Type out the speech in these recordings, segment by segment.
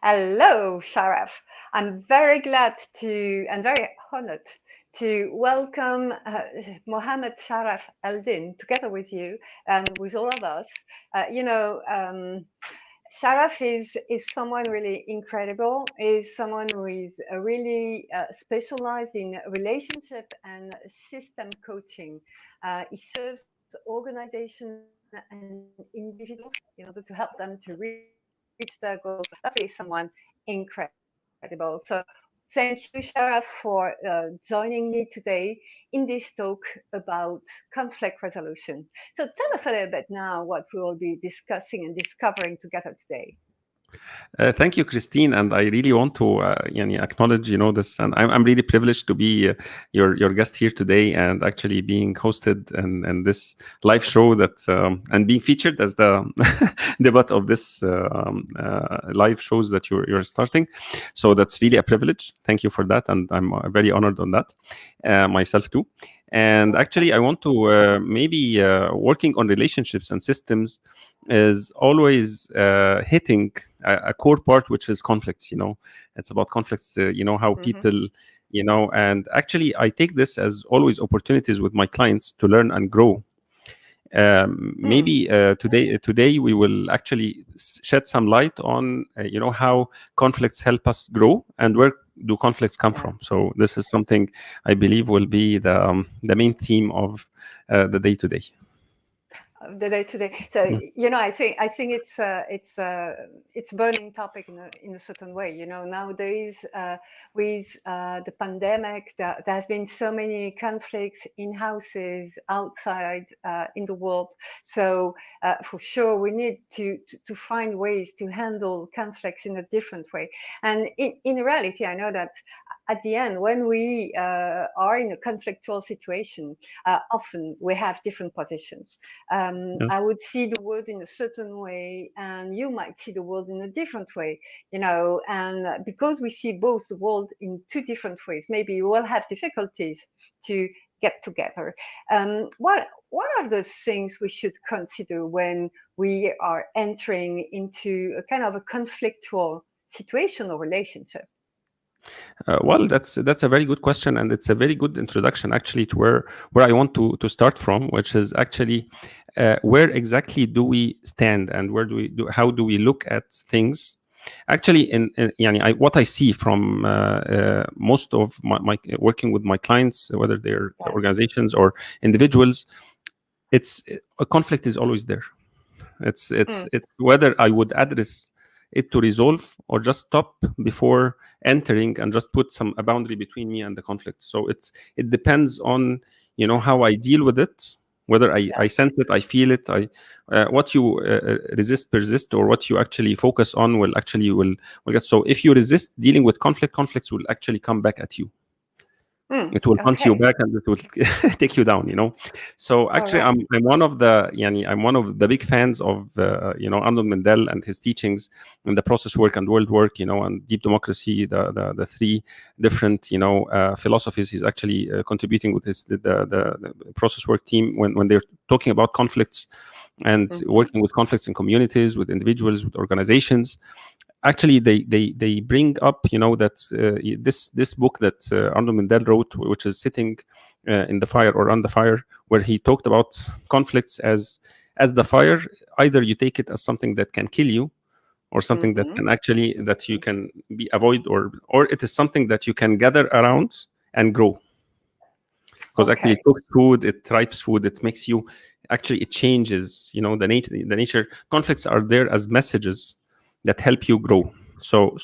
Hello, Sharaf. I'm very glad to and very honored to welcome Mohamed Sharaf Eldin together with you and with all of us. You know, Sharaf is someone really incredible. Is someone who is really specialized in relationship and system coaching. He serves organizations and individuals in order to help them to reach their goals. That's really someone incredible. So thank you, Sharaf, for joining me today in this talk about conflict resolution. So tell us a little bit now what we will be discussing and discovering together today. Thank you, Christine, and I really want to yani acknowledge, this, and I'm really privileged to be your guest here today, and actually being hosted and this live show that and being featured as the the butt of this live shows that you're starting. So that's really a privilege. Thank you for that, and I'm very honored on that myself too. And actually, I want to maybe working on relationships and systems is always hitting a core part, which is conflicts. It's about conflicts. How people, and actually, I take this as always opportunities with my clients to learn and grow. Maybe today we will actually shed some light on how conflicts help us grow and where do conflicts come from. So this is something I believe will be the main theme of the day today. The day today. So I think it's burning topic in a certain way. Nowadays with the pandemic, there have been so many conflicts in houses, outside, in the world. So for sure, we need to find ways to handle conflicts in a different way. And in reality, I know that at the end, when we are in a conflictual situation, often we have different positions. Yes. I would see the world in a certain way, and you might see the world in a different way, and because we see both the world in two different ways, maybe we will have difficulties to get together. What are the things we should consider when we are entering into a kind of a conflictual situation or relationship? Well, that's a very good question, and it's a very good introduction actually to where I want to start from, which is actually where exactly do we stand and where how do we look at things. Actually, what I see from most of my working with my clients, whether they're organizations or individuals, it's a conflict is always there. It's whether I would address it to resolve or just stop before entering and just put a boundary between me and the conflict. So it depends on how I deal with it, whether I sense it, I feel it, what you resist persist, or what you actually focus on will get. So if you resist dealing with conflicts will actually come back at you. It will punch you back and it will take you down. So actually, I'm one of the big fans of Arnold Mendel and his teachings in the process work and world work, and deep democracy, the three different philosophies he's actually contributing with the process work team when they're talking about conflicts and working with conflicts in communities, with individuals, with organizations. Actually, they bring up that this book that Arnold Mendel wrote, which is Sitting in the Fire or On the Fire, where he talked about conflicts as the fire. Either you take it as something that can kill you, or something that can actually that you can be avoid, or it is something that you can gather around and grow. Because actually, it cooks food, it tribes food, it makes you actually it changes. The nature conflicts are there as messages that help you grow. So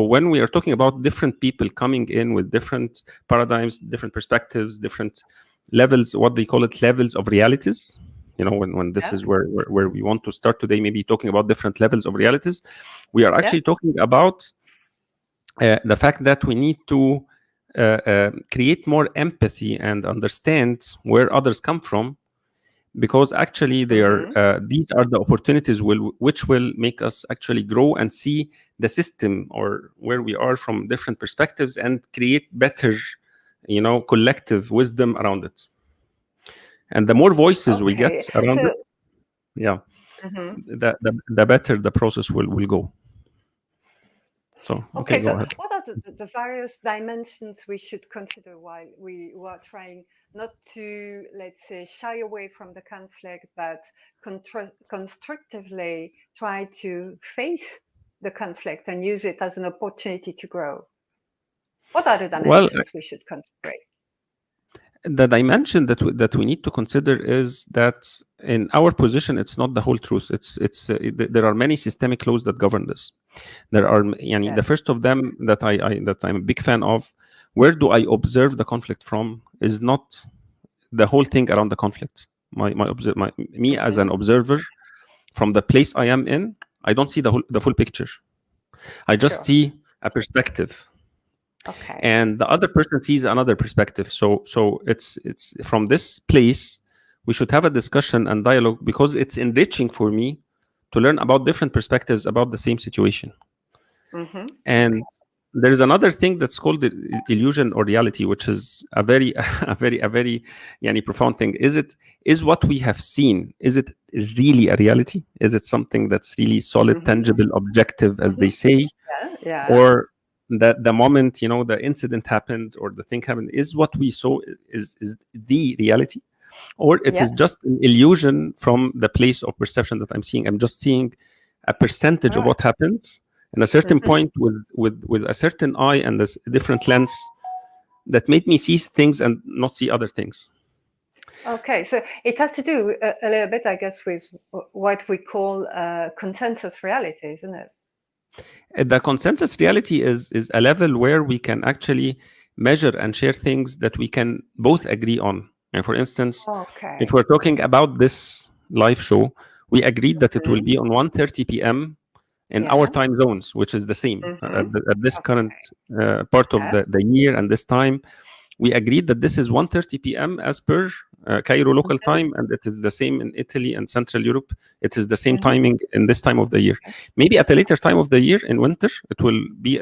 when we are talking about different people coming in with different paradigms, different perspectives, different levels, what they call it levels of realities, when this is where we want to start today, maybe talking about different levels of realities, we are actually talking about the fact that we need to create more empathy and understand where others come from, because actually these are the opportunities which will make us actually grow and see the system or where we are from different perspectives and create better collective wisdom around it. And the more voices we get around it, Mhm. the better the process will go. So okay, Okay, go so ahead. what are the various dimensions we should consider while we are trying not to, let's say, shy away from the conflict, but constructively try to face the conflict and use it as an opportunity to grow? What are the Well, dimensions we should consider? the dimension that we need to consider is that in our position, it's not the whole truth. There are many systemic laws that govern this. There are, yani, Yeah. the first of them that that I'm a big fan of. Where do I observe the conflict from? Is not the whole thing around the conflict. Me as an Mm-hmm. observer from the place I am in, I don't see the full picture. I just Sure. see a perspective, Okay. and the other person sees another perspective. So it's from this place we should have a discussion and dialogue, because it's enriching for me to learn about different perspectives about the same situation. Mm-hmm. And there is another thing that's called the illusion or reality, which is a very a very yani, profound thing. Is what we have seen, is it really a reality? Is it something that's really solid, Mm-hmm. tangible, objective, as they Mm-hmm. say? Yeah. Yeah. Or that the moment, the incident happened or the thing happened, is what we saw is the reality, or it Yeah. is just an illusion from the place of perception that I'm seeing? I'm just seeing a percentage All of right. what happened in a certain Mm-hmm. point with a certain eye and this different lens that made me see things and not see other things. Okay, so it has to do a little bit, I guess, with what we call consensus reality, isn't it? The consensus reality is a level where we can actually measure and share things that we can both agree on. And for instance, if Okay. we're talking about this live show, we agreed that it will Mm-hmm. be on 1:30 p.m. in our Yeah. time zones, which is the same Mm-hmm. at this current Okay. part of Yeah. the year and this time. We agreed that this is 1:30 p.m. as per Cairo local Mm-hmm. time, and it is the same in Italy and Central Europe. It is the same Mm-hmm. timing in this time of the year. Maybe at a later time of the year in winter,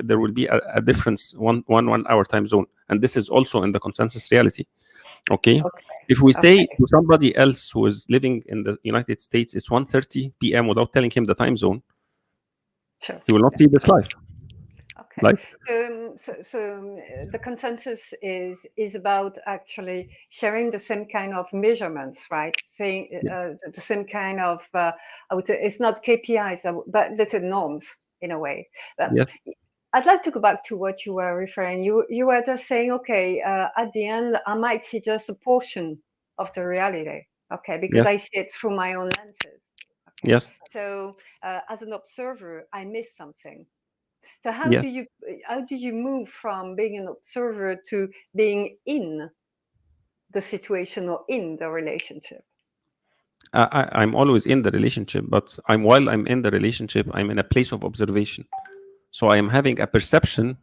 there will be a difference, one hour time zone, and this is also in the consensus reality. Okay, Okay. if we say Okay. to somebody else who is living in the United States it's 1:30 p.m. without telling him the time zone, Sure. he will not Yeah. see this live. Okay. Like, The consensus is about actually sharing the same kind of measurements, right? Saying the same kind of I would say it's not KPIs, but little norms in a way. But yes, I'd like to go back to what you were referring. You were just saying, okay, at the end, I might see just a portion of the reality, okay, because yes, I see it through my own lenses. Okay, yes, so as an observer, I miss something. So yes. how do you move from being an observer to being in the situation or in the relationship? I'm always in the relationship, but while I'm in the relationship, I'm in a place of observation. So I am having a perception,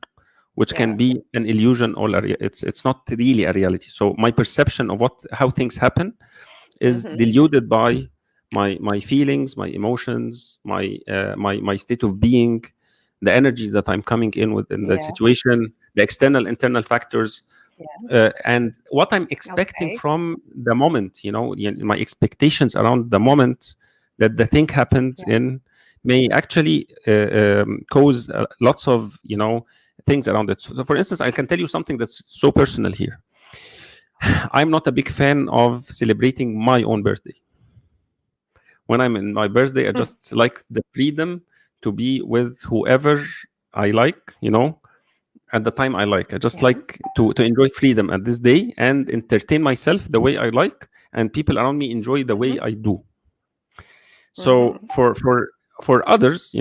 which can Yeah. be an illusion, or it's not really a reality. So my perception of how things happen is Mm-hmm. diluted by my feelings, my emotions, my state of being, the energy that I'm coming in with in the Yeah. situation, the external internal factors, Yeah. and what I'm expecting Okay. from the moment. My expectations around the moment that the thing happened Yeah. in may actually cause lots of things around it. So, for instance, I can tell you something that's so personal here. I'm not a big fan of celebrating my own birthday. When I'm in my birthday, I just like the freedom to be with whoever I like, at the time I like. I just Yeah. like to enjoy freedom at this day and entertain myself the way I like, and people around me enjoy the way Mm-hmm. I do. So Mm-hmm. for others,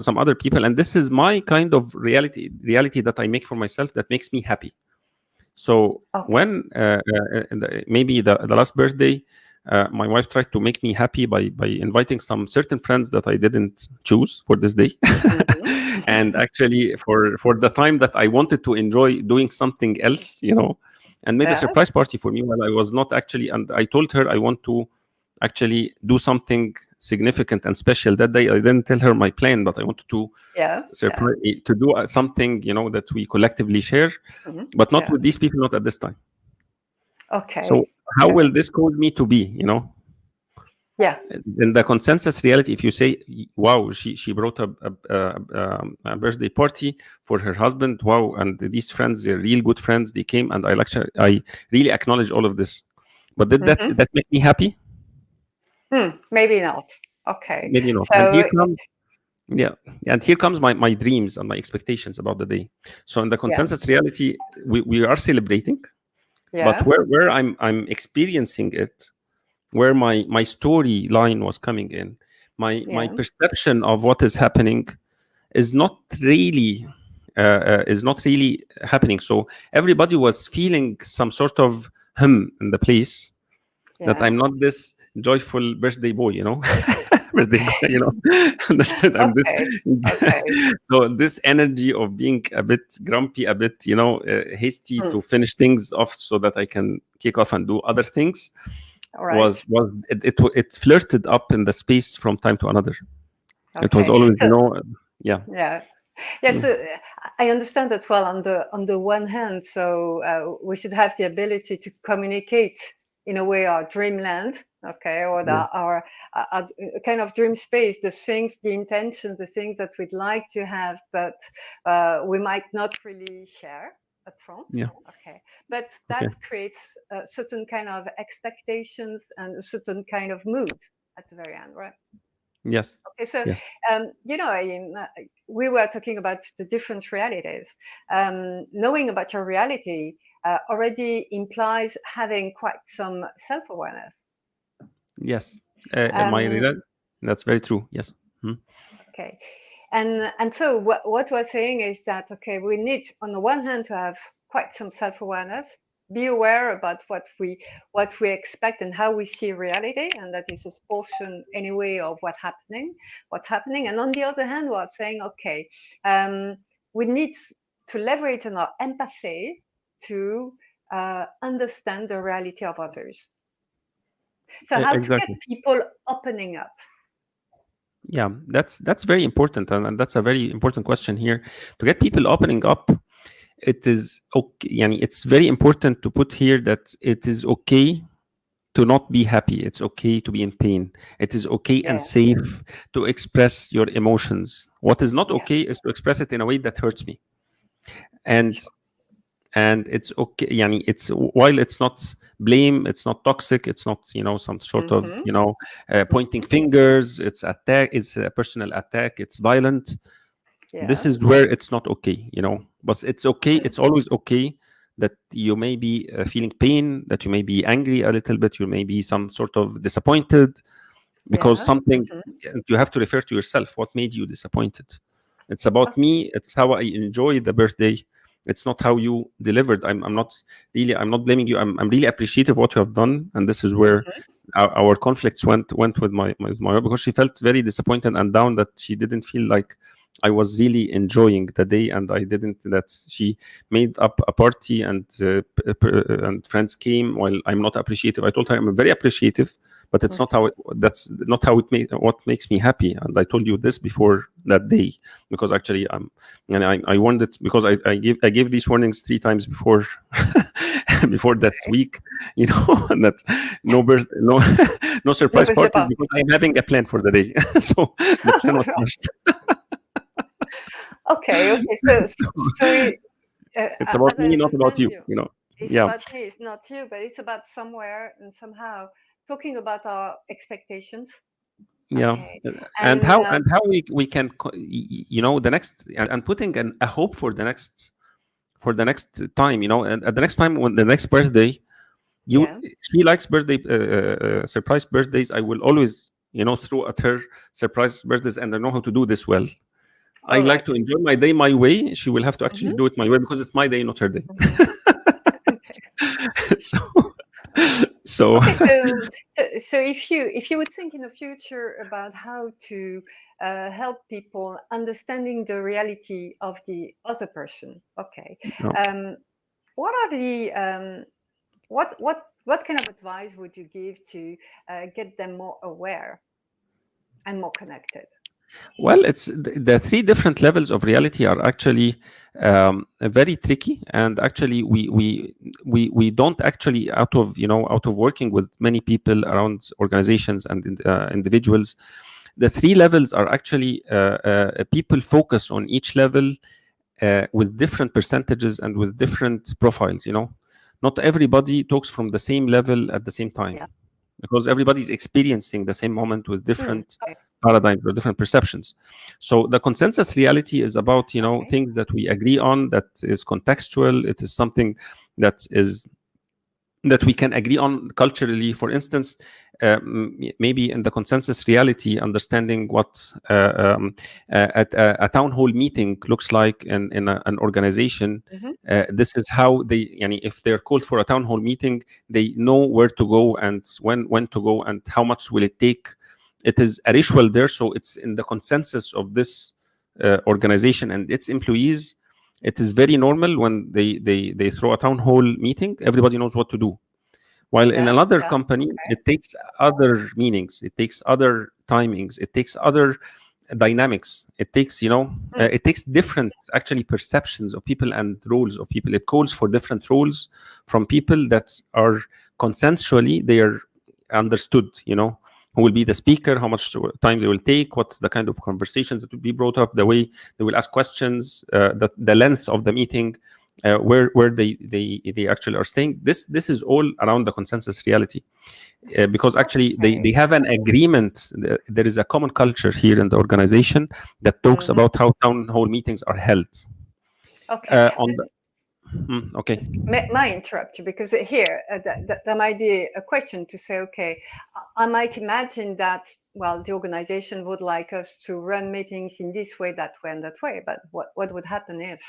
some other people, and this is my kind of reality that I make for myself that makes me happy. So Okay. when maybe the last birthday, my wife tried to make me happy by inviting some certain friends that I didn't choose for this day, and Mm-hmm. actually for the time that I wanted to enjoy doing something else, and made a Yeah. surprise party for me while I was not actually. And I told her I want to actually do something significant and special that day. I didn't tell her my plan, but I wanted to Yeah. Yeah. surprise to do something that we collectively share, Mm-hmm. but not Yeah. with these people, not at this time. So Okay. how Okay. will this cause me to be? Yeah. In the consensus reality, if you say, wow, she brought a birthday party for her husband, wow, and these friends, they're real good friends, they came, and I really acknowledge all of this, but did that Hmm. that make me happy? Maybe not. Okay. Maybe not. And here So comes, yeah, and here comes my dreams and my expectations about the day. So in the yeah, consensus reality, we are celebrating, but yeah, where I'm experiencing it, where my storyline was coming in, my yeah, perception of what is happening is not really happening. So everybody was feeling some sort of hum in the place, that yeah. I'm not this joyful birthday boy, birthday guy, Understood? I'm this. Okay. Okay. So this energy of being a bit grumpy, a bit, hasty Hmm. to finish things off so that I can kick off and do other things, All right. it flirted up in the space from time to another. It was Okay. always, So yeah. yeah. Yeah, Mm, so I understand that well. On the one hand, so we should have the ability to communicate in a way our dreamland, okay, or yeah, our kind of dream space, the things, the intentions, the things that we'd like to have, but we might not really share up front. yeah. Okay, but that Okay. creates a certain kind of expectations and a certain kind of mood at the very end, right? Yes. Okay, so Yes. we were talking about the different realities. Knowing about your reality already implies having quite some self-awareness. Yes. My Um, That's very true. Yes. Mm, okay, and so what we're saying is that okay, we need on the one hand to have quite some self-awareness, be aware about what we expect and how we see reality, and that is a portion anyway of what's happening. And on the other hand, we're saying okay, we need to leverage on our empathy to understand the reality of others. So how to get exactly. people opening up? Yeah, that's very important, and that's a very important question here. To get people opening up, it is okay. Yani it's very important to put here that it is okay to not be happy. It's okay to be in pain. It is okay and Yeah, safe to express your emotions. What is not yeah, okay is to express it in a way that hurts me. And sure. it's okay. Yani it's, while it's not blame, it's not toxic, it's not, some sort of, Mm-hmm. pointing fingers, it's attack, it's a personal attack, it's violent. This Yeah. is where it's not okay, but it's okay, Mm. it's always okay that you may be feeling pain, that you may be angry a little bit, you may be some sort of disappointed because Yeah. something, Hmm. you have to refer to yourself, what made you disappointed. It's about Okay. me, it's how I enjoy the birthday, it's not how you delivered. I'm not really, I'm not blaming you, I'm really appreciative of what you have done, and this is where Hmm. our conflicts went with my wife, because she felt very disappointed and down that she didn't feel like I was really enjoying the day, and I didn't, that she made up a party, and friends came while I'm not appreciative. I told her I'm very appreciative, but it's not how Hmm. that's not how what makes me happy. And I told you this before that day, because actually and I warned it, because I gave these warnings 3 times before before that Okay. week, and that no birth, no no No surprise birthday parties, party. because I'm having a plan for the day. So the plan was finished. Okay. Okay. It's about As I me, not about understand you. you, You know. it's Yeah, about me. It's not you, but it's about somewhere and somehow talking about our expectations. yeah. Okay. And And how we can, the next, and putting a hope for the next time. And at the next time, when the next birthday, you yeah. she likes birthday surprise birthdays. I will always, throw at her surprise birthdays, and I know how to do this well. I All like right. to enjoy my day my way. She will have to actually Mm-hmm. do it my way, because it's my day, not her day. Mm-hmm. Okay. so so Okay. So if you would think in the future about how to help people understanding the reality of the other person, okay, no. um, what are the what kind of advice would you give to get them more aware and more connected? Well, it's the three different levels of reality are actually very tricky, and actually we don't actually, out of out of working with many people around organizations and individuals, the three levels are actually people focus on each level with different percentages and with different profiles. Not everybody talks from the same level at the same time, Yeah. because everybody's experiencing the same moment with different Okay. paradigms or different perceptions. So the consensus reality is about Okay. things that we agree on, that is contextual. It is something that we can agree on culturally. For instance, maybe in the consensus reality, understanding what a town hall meeting looks like in an organization. Hmm. This is how they, if they're called for a town hall meeting, they know where to go and when to go and how much will it take. It is a ritual there, so it's in the consensus of this organization and its employees. It is very normal when they throw a town hall meeting. Everybody knows what to do. While in Yeah. another Yeah. company, Okay. it takes other meanings, it takes other timings, it takes other dynamics. It takes, Mm. it takes different actually perceptions of people and roles of people. It calls for different roles from people that are consensually they are understood. Who will be the speaker, how much time they will take, what's the kind of conversations that will be brought up, the way they will ask questions, the length of the meeting, where they actually are staying. This is all around the consensus reality, because actually they Okay. have an agreement. There is a common culture here in the organization that talks Hmm. about how town hall meetings are held. Okay. On the Okay. May I interrupt you because here there might be a question to say, okay, I might imagine that, well, the organization would like us to run meetings in this way, that way, and that way. But what would happen if,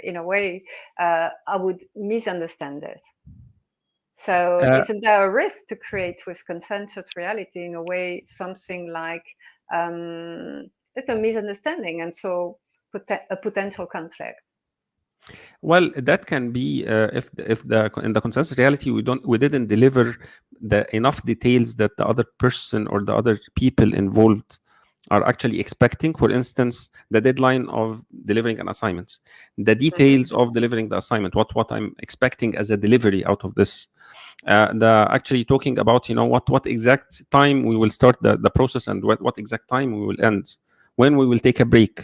in a way, I would misunderstand this? So Uh, isn't there a risk to create with consensus reality in a way something like it's a misunderstanding and so a potential conflict? Well, that can be if the in the consensus reality we didn't deliver the enough details that the other person or the other people involved are actually expecting. For instance, the deadline of delivering an assignment, the Hmm. details of delivering the assignment, what I'm expecting as a delivery out of this. The actually talking about what exact time we will start the process and what exact time we will end, when we will take a break,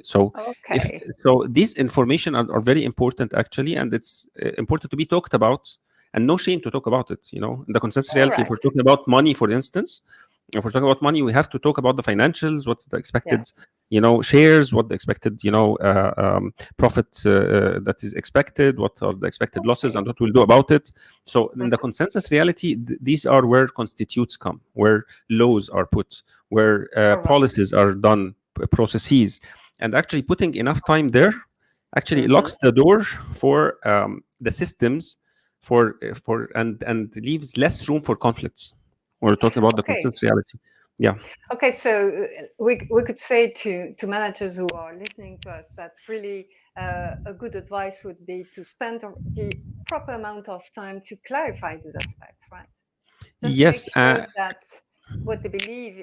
so if Okay. so these information are very important actually, and it's important to be talked about, and no shame to talk about it. In the consensus All reality, if we're right. talking about money, for instance, if we're talking about money, we have to talk about the financials, what's the Yeah. expected shares, what the expected profit that is expected, what are the expected losses, and Okay. what we'll do about it. So in the Mhm. consensus reality, these are where constitutes come, where laws are put, where All right. policies are done, processes, and actually putting enough time there actually Hmm. locks the door for the systems, for and leaves less room for conflicts. We're talking about the Okay. consensus reality. Yeah. Okay. So we could say to managers who are listening to us that really a good advice would be to spend the proper amount of time to clarify these aspects, right? Just to make Yes. sure that what they believe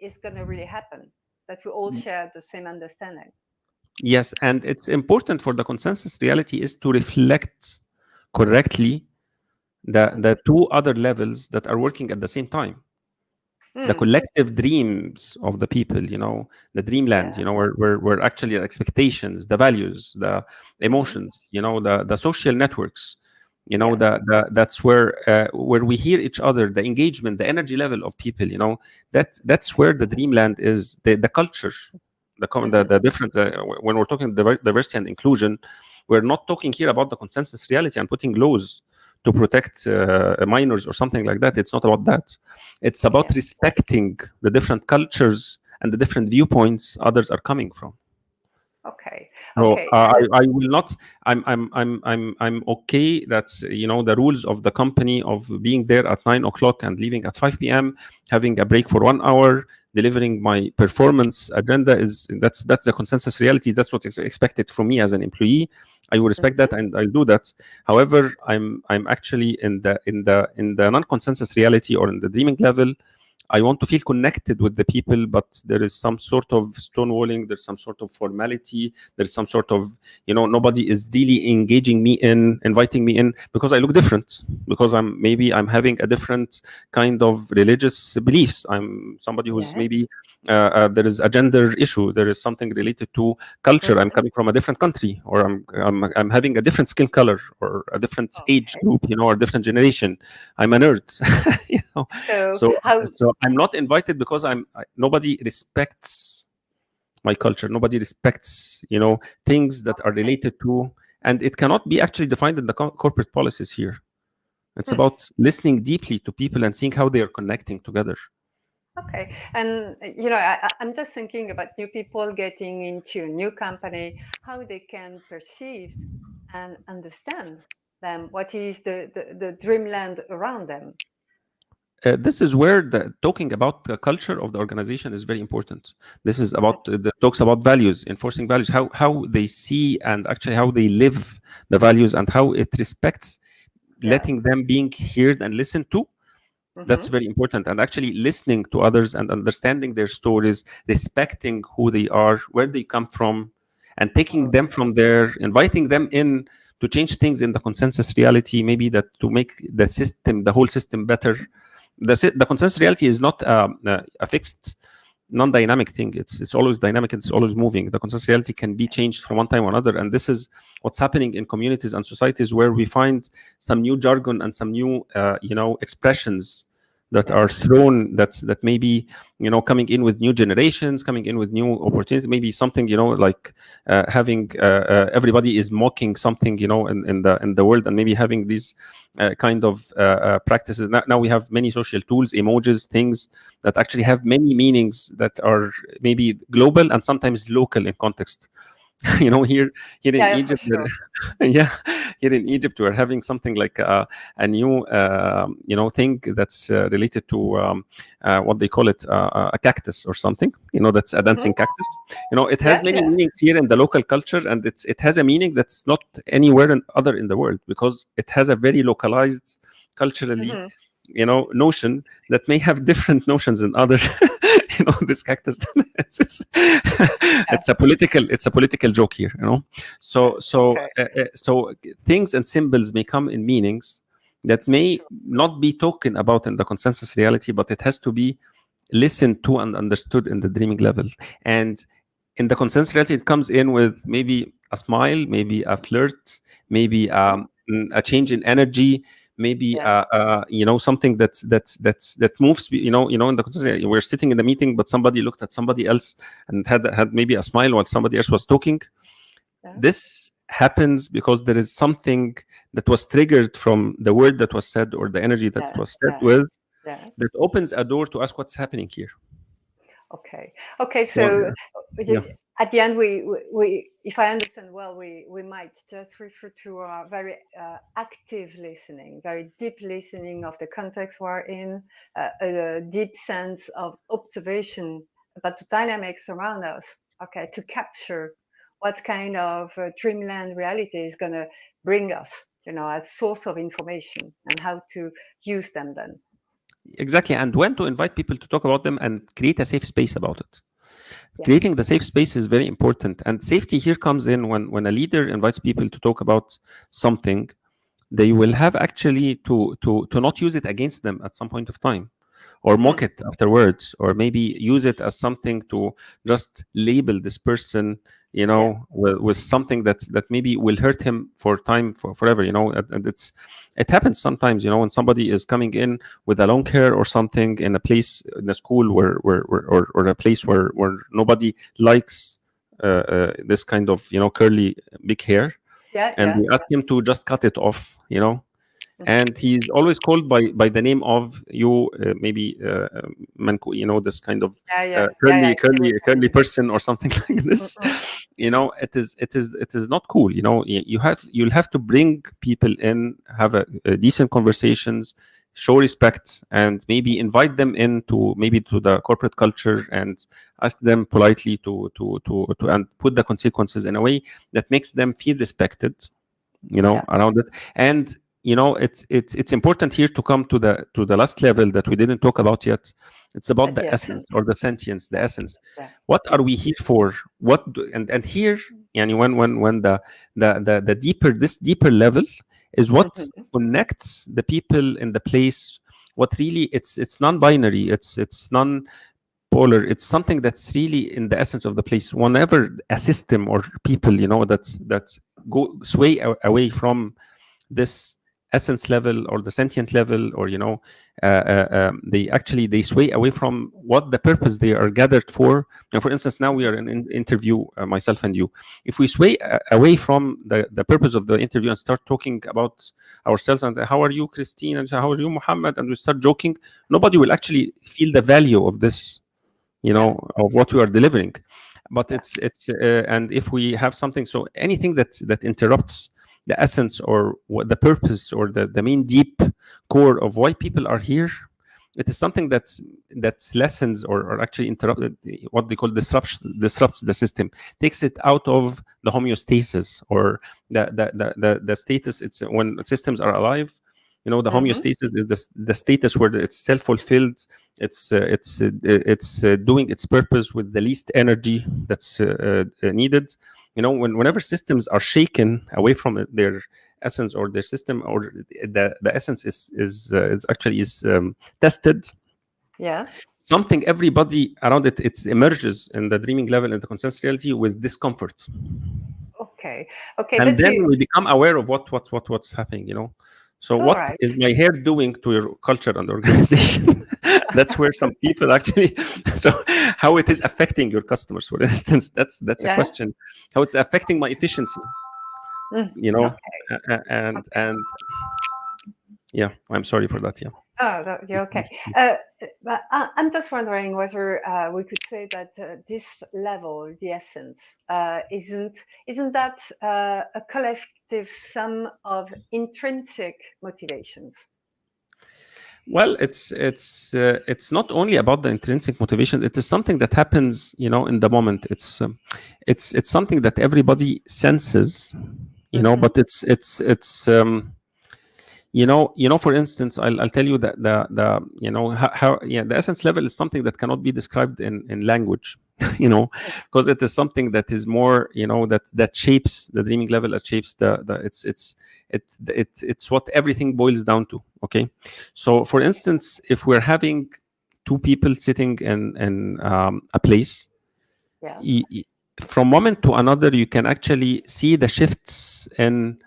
is going to really happen, that we all share the same understanding. Yes, and it's important for the consensus reality is to reflect correctly the two other levels that are working at the same time, the Mm. collective dreams of the people, the dreamland, Yeah. where actually the expectations, the values, the Hmm. emotions, the social networks, Yeah. that's where we hear each other, the engagement, the energy level of people, that's where the dreamland is, the culture, Hmm. the different, when we're talking diversity and inclusion, we're not talking here about the consensus reality and putting laws to protect minors or something like that. It's not about that. It's about Yeah. respecting the different cultures and the different viewpoints others are coming from. Okay. So Okay. And I will not. I'm okay. That's the rules of the company of being there at 9 o'clock and leaving at 5 p.m. Having a break for 1 hour, delivering my performance agenda is that's the consensus reality. That's what's expected from me as an employee. I will respect mhm. that and I'll do that. However, I'm actually in the non-consensus reality or in the dreaming level. I want to feel connected with the people, but there is some sort of stonewalling. There's some sort of formality. There's some sort of, nobody is really engaging me in, inviting me in, because I look different, because I'm having a different kind of religious beliefs. I'm somebody who's Yes. maybe there is a gender issue. There is something related to culture. I'm Mhm. coming from a different country, or I'm having a different skin color, or a different age Okay. group, or different generation. I'm a nerd, you know. So So how? so I'm not invited because nobody respects my culture. Nobody respects, things that are Okay. related to, and it cannot be actually defined in the corporate policies here. It's Hmm. about listening deeply to people and seeing how they are connecting together. Okay. And I'm just thinking about new people getting into a new company, how they can perceive and understand them. What is the dreamland around them? This is where the talking about the culture of the organization is very important. This is Mhm. about the talks about values, enforcing values, how they see and actually how they live the values, and how it respects Yeah. letting them being heard and listened to. That's Hmm. very important, and actually listening to others and understanding their stories, respecting who they are, where they come from, and taking them Okay. from there, inviting them in to change things in the consensus reality, maybe that to make the whole system better. The consensus reality is not a fixed non-dynamic thing. It's always dynamic, and it's always moving. The consensus reality can be changed from one time or another, and this is what's happening in communities and societies, where we find some new jargon and some new expressions that Yeah. are thrown, that maybe coming in with new generations, coming in with new opportunities, maybe something like having everybody is mocking something in the world, and maybe having these kind of practices. Now we have many social tools, emojis, things that actually Yeah. have many meanings that are maybe global and sometimes local in context. Here in Yeah. For Egypt, sure. yeah, here in Egypt, we're having something like a new thing that's related to what they call it, a cactus or something. That's a Hmm. dancing cactus. It Yeah. has many Yeah. meanings here in the local culture, and it has a meaning that's not anywhere other in the world, because it has a very localized culturally Hmm. notion that may have different notions in other this cactus. it's, Yeah. it's a political joke here. Yeah. Okay. So things and symbols may come in meanings that may Sure. not be talking about in the consensus reality, but it has to be listened to and understood in the dreaming level. And in the consensus reality, it comes in with maybe a smile, maybe a flirt, maybe Hmm. a change in energy, maybe Yeah. something that moves. In the consensus, we're sitting in the meeting, but somebody looked at somebody else and had maybe a smile while somebody else was talking. Yeah. This happens because there is something that was triggered from the word that was said, or the energy that Yeah. was said Yeah. with, Yeah. that opens a door to ask what's happening here. Okay. Okay. So So yeah. at the end, if I understand well, we might just refer to our very active listening, very deep listening of the context we're in, a deep sense of observation about the dynamics around us. Okay, to capture what kind of dreamland reality is going to bring us, as source of information, and how to use them then. Exactly, and when to invite people to talk about them and create a safe space about it. Yeah. Creating the safe space is very important, and safety here comes in when a leader invites people to talk about something. They will have actually to not use it against them at some point of time, or Hmm. mock it afterwards, or maybe use it as something to just label this person, Yeah. with something that maybe will hurt him for time, for forever. And it happens sometimes, when somebody is coming in with a long hair or something, in a place, in a school or a place where nobody likes this kind of curly big hair, Yeah. and Yeah. we ask him to just cut it off. And Hmm. he's always called by the name of you, maybe Manku, this kind of Yeah. Yeah. Yeah. Yeah. curly I see what curly you curly mean. person or something like this. Mm-mm. It is not cool. You'll have to bring people in, have a decent conversations, show respect, and maybe invite them into, maybe to the corporate culture, and ask them politely to and put the consequences in a way that makes them feel respected, Yeah. around it. And it's important here to come to the last level that we didn't talk about yet, It's about the The essence essence. or the sentience, the Yeah. essence. Yeah. What are we here for? And here, yani when the deeper, this deeper level is what Hmm. connects the people in the place. What really, it's non-binary, it's non-polar, it's something that's really in the essence of the place. Whenever a system or people, that's go sway away from this essence level or the sentient level, or they sway away from what the purpose they are gathered for. And for instance, now we are in an interview, myself and you. If we sway away from the purpose of the interview and start talking about ourselves, and how are you, Christine, and how are you, Muhammad, and we start joking, nobody will actually feel the value of this, Yeah. of what we are delivering. But Yeah. it's and if we have something, so anything that interrupts the essence or what the purpose or the main deep core of why people are here, it is something that's lessens or actually interrupted, what they call disrupts the system, takes it out of the homeostasis or the status. It's when systems are alive, the Hmm. homeostasis is the status where it's self-fulfilled. It's doing its purpose with the least energy that's needed. Whenever systems are shaken away from their essence or their system, or the essence is actually is tested, Yeah. something, everybody around it emerges in the dreaming level, in the conscious reality, with discomfort. Okay. Okay. And But then you. we become aware of what's happening. So All what right. is my hair doing to your culture and organization? That's where some people actually, so how it is affecting your customers, for instance. That's a Yeah. question. How it's affecting my efficiency, Mm. you know Okay. Okay. and yeah, I'm sorry for that. Yeah. Oh, you're okay. But I'm just wondering whether we could say that this level, the essence, isn't that a collective sum of intrinsic motivations? Well, it's not only about the intrinsic motivation. It is something that happens, in the moment. It's something that everybody senses, Hmm. but it's for instance, I'll tell you that the how yeah, the essence level is something that cannot be described in language. Because it is something that is more, that shapes the dreaming level, that shapes the it's what everything boils down to. Okay. So for instance, if we're having two people sitting in a place, Yeah. y- y- from moment to another, you can actually see the shifts in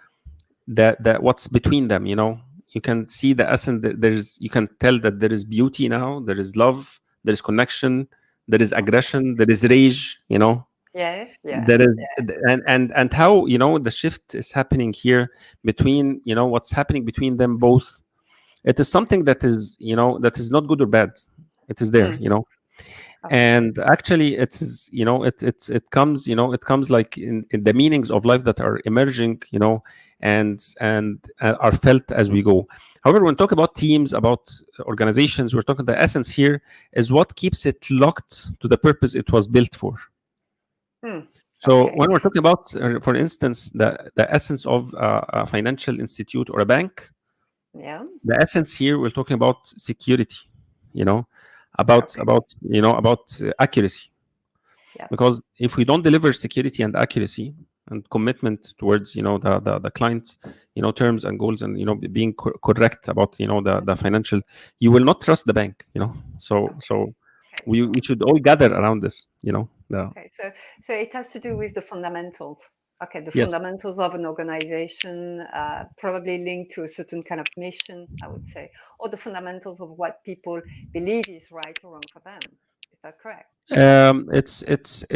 the what's between them. You can see the essence. You can tell that there is beauty now, there is love, there is connection, there is aggression, there is rage. Yeah. Yeah. There is, and how, the shift is happening here between, what's happening between them both. It is something that is not good or bad. It is there. Hmm. Okay. And actually it is, it comes like in the meanings of life that are emerging, and are felt as we go. However, when we talk about teams, about organizations, we're talking, the essence here is what keeps it locked to the purpose it was built for. Hmm. So Okay. when we're talking about, for instance, the essence of a financial institute or a bank, Yeah. the essence here, we're talking about security, you know Okay. about accuracy. Yeah. Because if we don't deliver security and accuracy and commitment towards, the client's, terms and goals, and, being correct about, the financial, you will not trust the bank. So Okay. we should all gather around this. Okay, so it has to do with the fundamentals. Okay, the Yes. fundamentals of an organization, probably linked to a certain kind of mission, I would say, or the fundamentals of what people believe is right or wrong for them. Is that correct?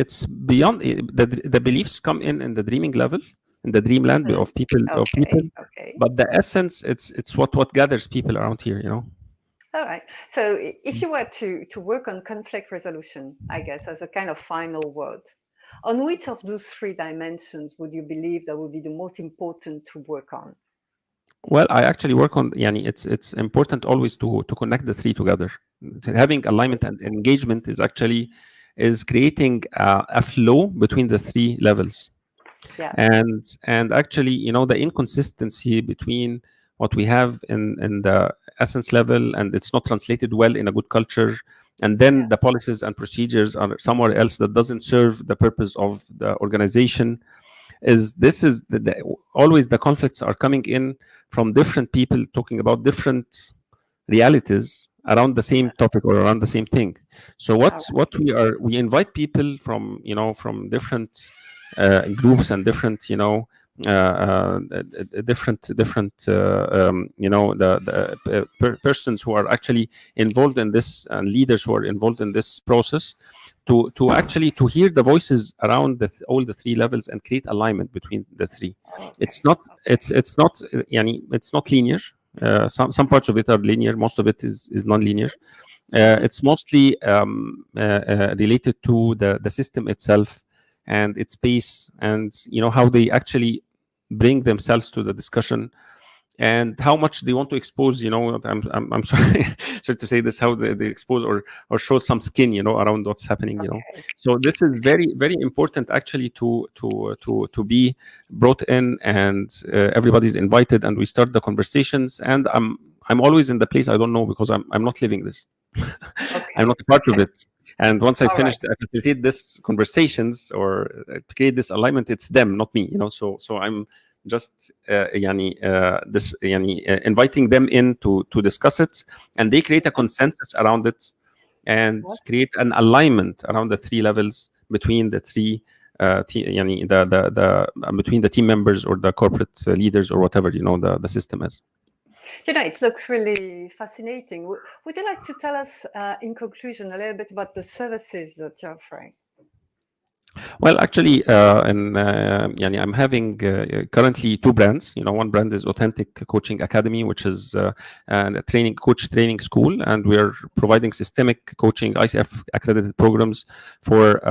It's beyond the beliefs come in the dreaming level, in the dreamland Hmm. of people. Okay, okay. But the essence, it's what gathers people around here. All right. So if you were to work on conflict resolution, I guess, as a kind of final word, on which of those three dimensions would you believe that would be the most important to work on? Well, I actually work on, yani, it's important always to connect the three together. Having alignment and engagement is creating a flow between the three levels. Yeah. And actually, the inconsistency between what we have in the essence level, and it's not translated well in a good culture, and then the policies and procedures are somewhere else that doesn't serve the purpose of the organization. Is this is always the conflicts are coming in from different people talking about different realities around the same topic or around the same thing. So what we invite people from, from different groups and different, different persons who are actually involved in this, and leaders who are involved in this process, to actually to hear the voices around all the three levels and create alignment between the three. It's not it's not linear. Some parts of it are linear, most of it is non-linear. It's mostly related to the system itself and its pace, and how they actually bring themselves to the discussion, and how much they want to expose. I'm sorry, sorry to say this, how they expose or show some skin, around what's happening. So this is very, very important actually to be brought in, and everybody's invited, and we start the conversations. And I'm always in the place I don't know, because I'm not living this. I'm not a part of it. And once I finish, I facilitate this conversations or create this alignment, it's them, not me. So I'm just inviting them in to discuss it, and they create a consensus around it, and create an alignment around the three levels between the three between the team members or the corporate leaders or whatever the system is. It looks really fascinating. Would you like to tell us, in conclusion, a little bit about the services that you're offering? Well, actually, I'm having currently two brands. One brand is Authentic Coaching Academy, which is a coach training school, and we are providing systemic coaching, ICF accredited programs for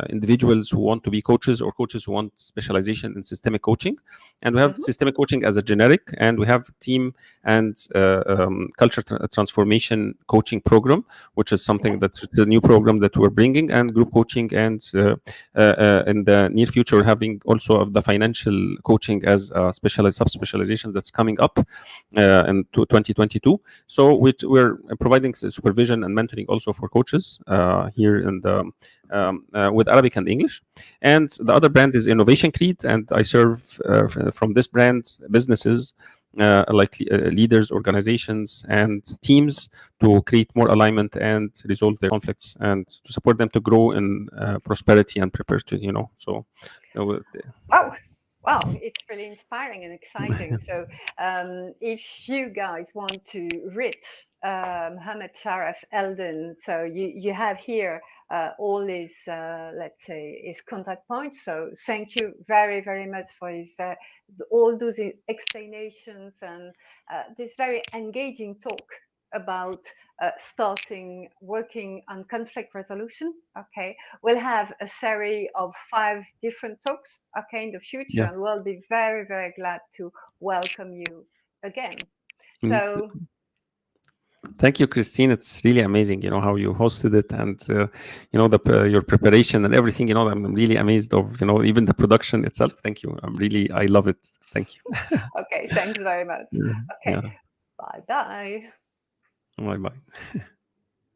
individuals who want to be coaches, or coaches who want specialization in systemic coaching. And we have systemic coaching as a generic, and we have team and culture transformation coaching program, which is something that's the new program that we're bringing, and group coaching, and in the near future having also of the financial coaching as a sub-specialization that's coming up in 2022. So we're providing supervision and mentoring also for coaches here in the with Arabic and English. And the other brand is Innovation Creed, and I serve from this brand businesses like leaders, organizations, and teams to create more alignment and resolve their conflicts, and to support them to grow in prosperity and prepare to, so. Wow, it's really inspiring and exciting. So if you guys want to reach Mohamed Sharaf Eldin, so you have here all his, let's say, his contact points. So thank you very, very much for his all those explanations and this very engaging talk about starting working on conflict resolution. We'll have a series of 5 different talks in the future, and we'll be very, very glad to welcome you again. So thank you, Christine. It's really amazing, how you hosted it, and your preparation and everything. I'm really amazed of even the production itself. Thank you. I love it. Thank you. Okay, thanks very much. Bye bye. Bye bye.